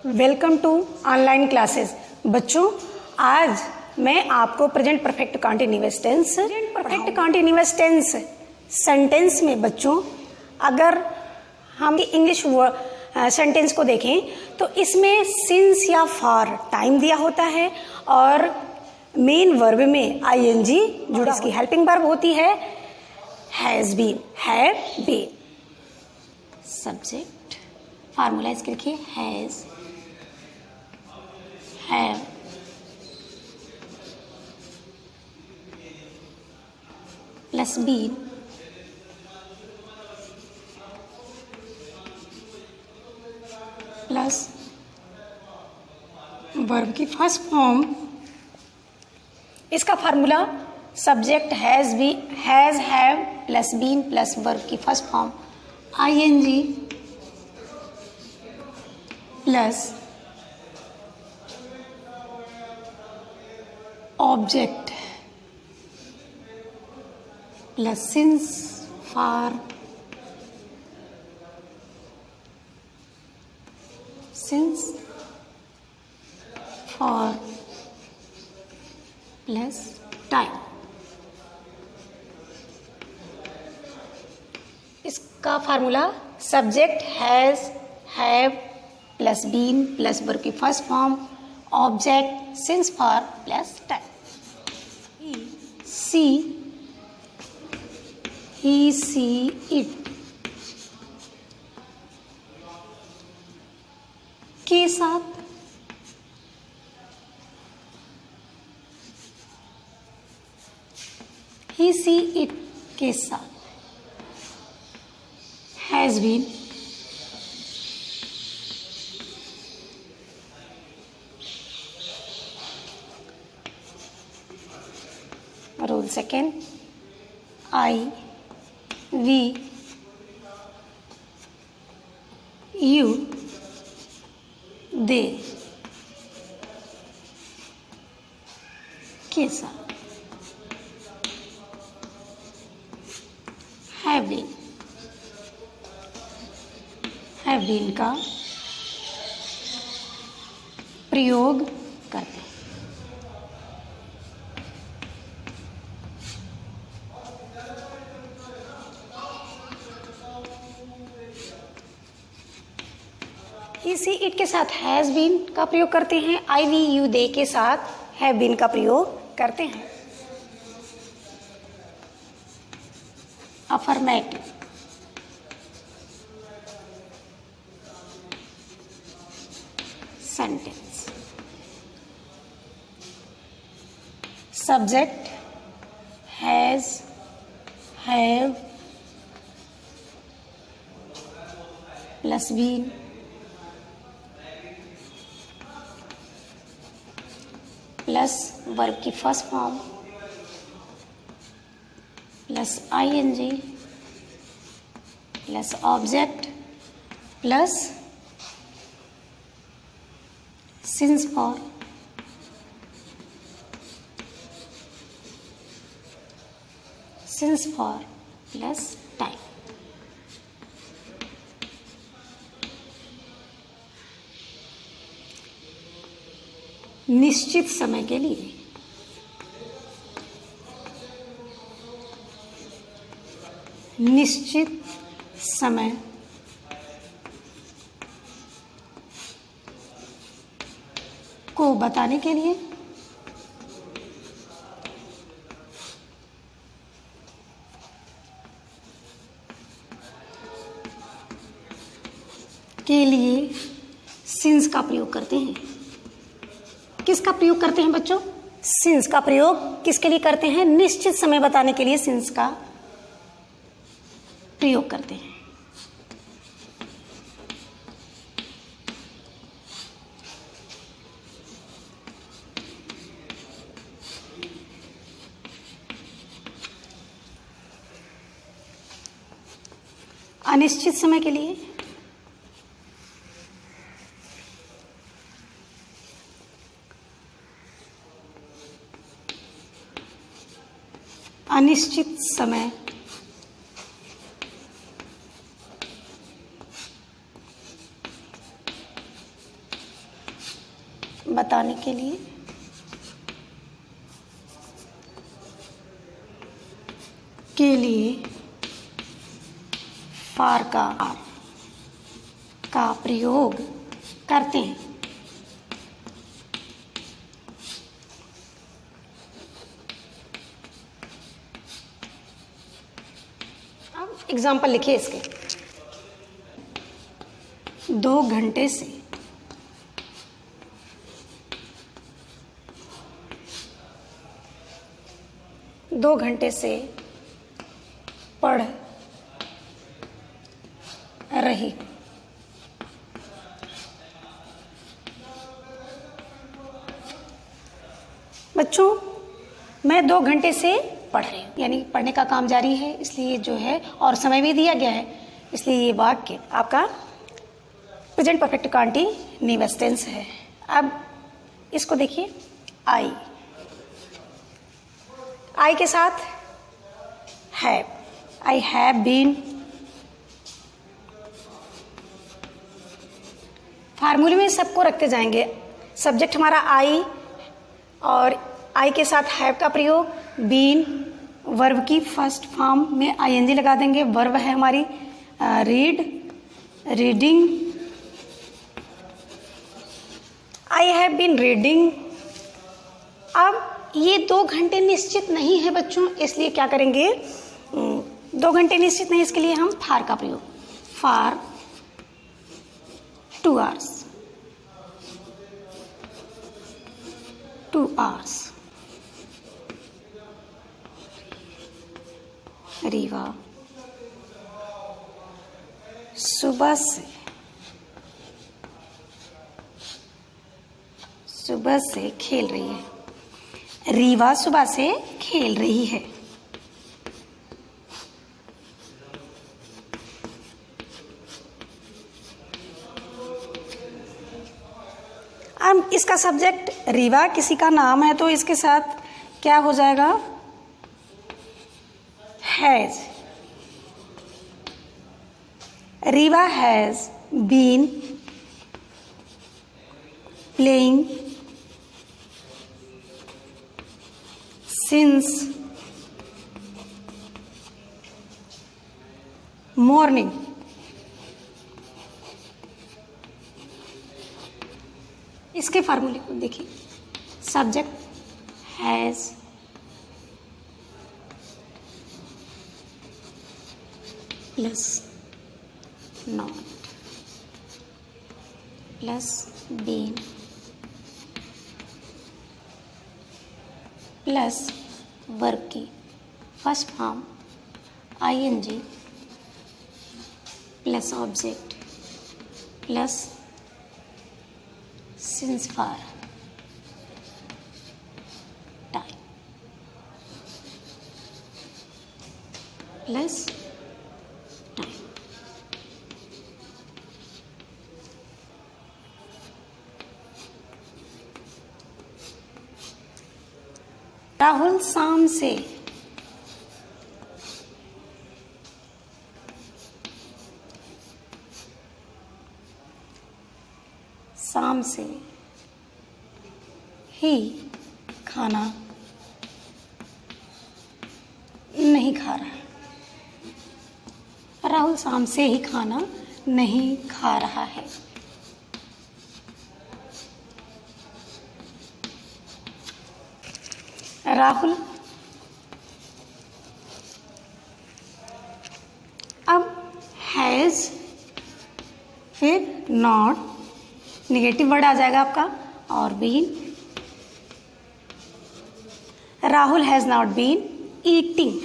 Welcome to online classes. बच्चों, आज मैं आपको present perfect continuous tense sentence में बच्चों, अगर हम इंग्लिश सेंटेंस को देखें तो इसमें सिंस या फॉर टाइम दिया होता है और मेन वर्ब में आईएनजी जुड़ा, इसकी हेल्पिंग वर्ब होती है has been, have been. Subject formula इसके लिखिए has, have, plus been, plus verb की फर्स्ट फॉर्म। इसका formula subject has B, has, have plus been plus verb की first form ING plus object plus since for plus time. इसका formula subject has, have plus been plus verb की first form object since for plus time. he see it के साथ he see it के साथ has been rule second I, we, you, they के साथ have been का प्रयोग करते हैं। इसी इट के साथ हैज बीन का प्रयोग करते हैं। आई, वी, यू, दे के साथ हैव बीन का प्रयोग करते हैं। Affirmative sentence subject has, have plus been plus verb की first form plus ING plus object plus since for plus time. निश्चित समय के लिए निश्चित समय को बताने के लिए सिंस का प्रयोग करते हैं। किसका प्रयोग करते हैं बच्चों? सिंस का प्रयोग किसके लिए करते हैं? निश्चित समय बताने के लिए सिंस का प्रयोग करते हैं। अनिश्चित समय के लिए अनिश्चित समय बताने के लिए फार का प्रयोग करते हैं। अब एग्जाम्पल लिखिए इसके। 2 घंटे से पढ़ रही। बच्चों, मैं 2 घंटे से पढ़ रही हूँ, यानी पढ़ने का काम जारी है, इसलिए जो है और समय भी दिया गया है, इसलिए ये वाक्य आपका प्रेजेंट परफेक्ट कंटीन्यूअस टेंस है। अब इसको देखिए, आई के साथ हैव, आई हैव बीन। फार्मूले में सबको रखते जाएंगे। सब्जेक्ट हमारा आई और आई के साथ हैव का प्रयोग, बीन वर्ब की फर्स्ट फॉर्म में आईएनजी लगा देंगे। वर्ब है हमारी read, reading. I have been reading. अब ये 2 घंटे निश्चित नहीं है बच्चों, इसलिए क्या करेंगे, 2 घंटे निश्चित नहीं, इसके लिए हम फार का प्रयोग, फार 2 hours, 2 hours। रीवा सुबह से खेल रही है। रीवा सुबह से खेल रही है। अब इसका सब्जेक्ट रीवा किसी का नाम है, तो इसके साथ क्या हो जाएगा, has. Riva has been playing since morning. इसके फार्मूले को देखिए, subject has plus not plus been plus verb की first form ING plus object plus since for time plus time. Rahul शाम से ही खाना नहीं खा रहा है। राहुल शाम से ही खाना नहीं खा रहा है। राहुल अब हैज फिर नॉट, निगेटिव वर्ड आ जाएगा आपका, और been. Rahul has not been eating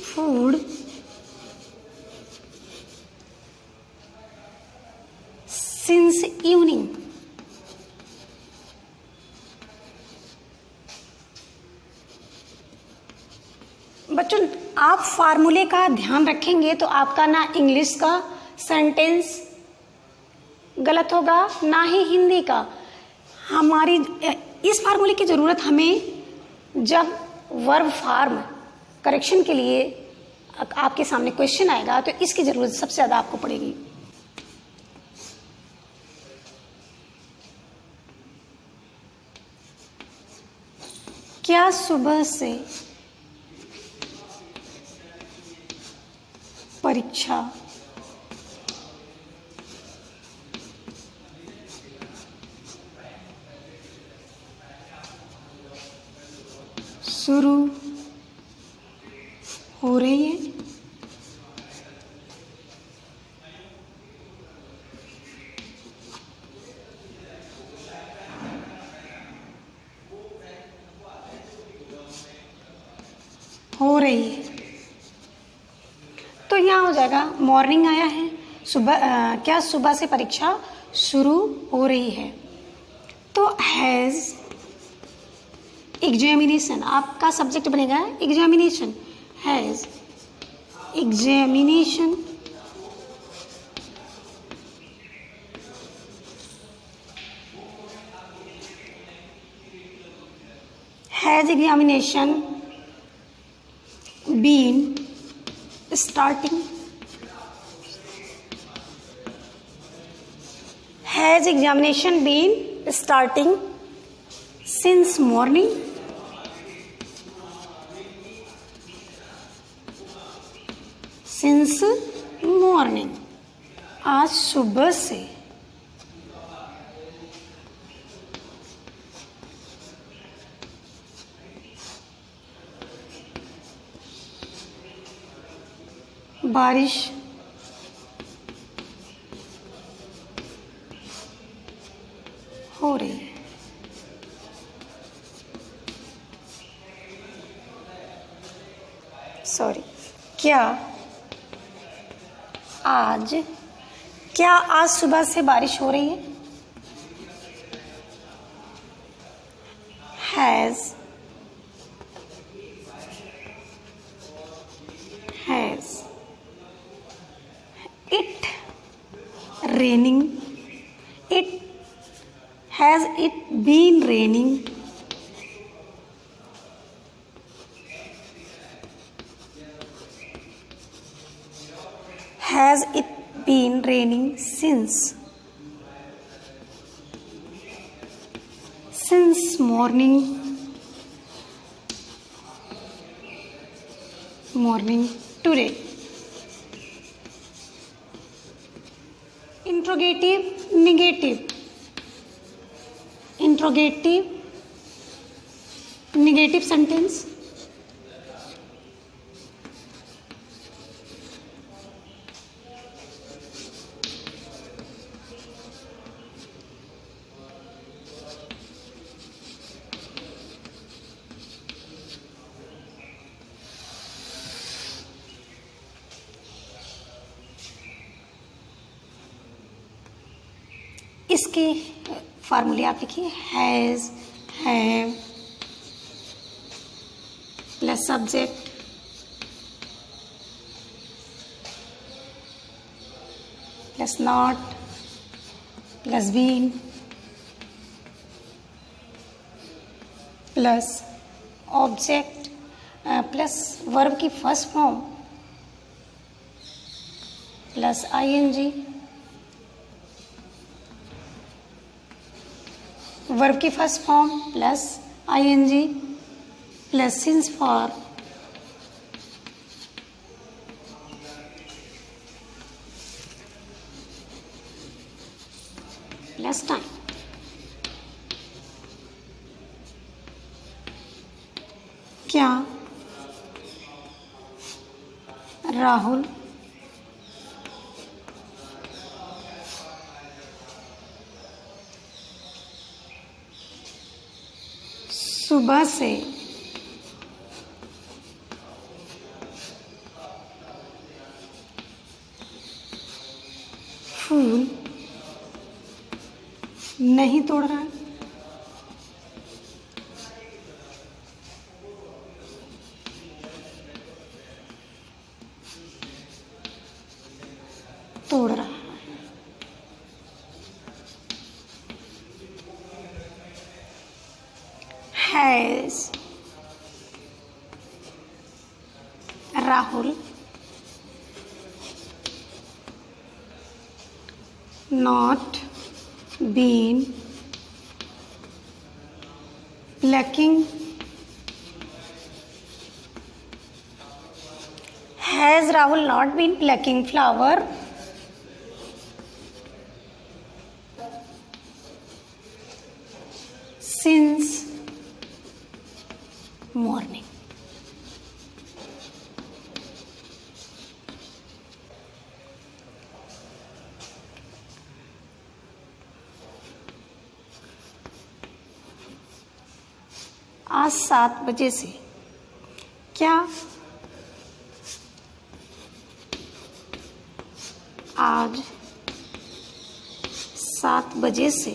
food since evening. बच्चों, आप फार्मूले का ध्यान रखेंगे तो आपका ना इंग्लिश का सेंटेंस गलत होगा, ना ही हिंदी का। हमारी इस फार्मूले की ज़रूरत हमें जब वर्ब फॉर्म करेक्शन के लिए आपके सामने क्वेश्चन आएगा, तो इसकी ज़रूरत सबसे ज़्यादा आपको पड़ेगी। क्या सुबह से परीक्षा शुरू हो रही है? हो रही है। तो यहाँ हो जाएगा मॉर्निंग आया है, सुबह क्या सुबह से परीक्षा शुरू हो रही है। तो हैज़ एग्जामिनेशन, आपका सब्जेक्ट बनेगा examination. Has examination has examination been starting, has examination been starting since morning, since morning, आज सुबह से। बारिश हो रही है। सॉरी, क्या आज सुबह से बारिश हो रही है? Has it raining, has it been raining? Has it been raining since morning today? Interrogative, negative sentence. इसके फार्मूले आप लिखिए, has, have plus subject plus not plus been plus object plus verb की first form plus ING, verb की first form plus ING plus since for plus time. क्या राहुल सुबह से फूल नहीं तोड़ रहा? तोड़ रहा। Has Rahul not been plucking has Rahul not been plucking flower since morning. आज 7 बजे से, क्या आज 7 बजे से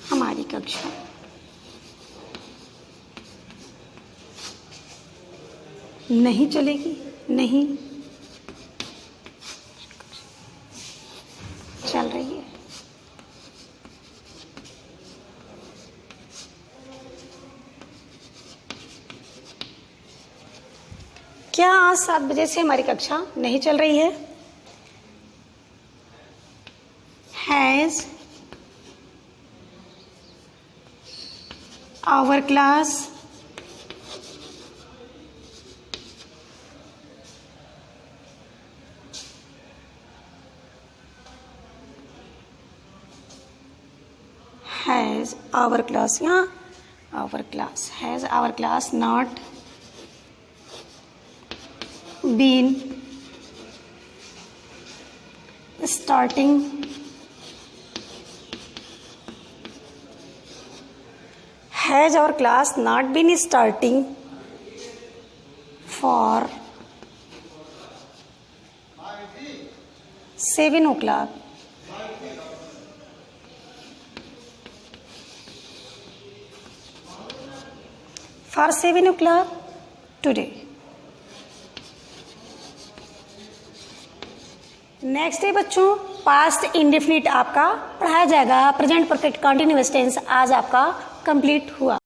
हमारी कक्षा नहीं चलेगी, नहीं चल रही है। क्या आज 7 बजे से हमारी कक्षा नहीं चल रही है? Has our class has our class, यहाँ our class, has our class not been starting has our class not been starting for 7 o'clock for 7 o'clock today। Next day बच्चों पास्ट इंडेफिनिट आपका पढ़ाया जाएगा। प्रेजेंट परफेक्ट कंटिन्यूअस टेंस आज आपका complete हुआ।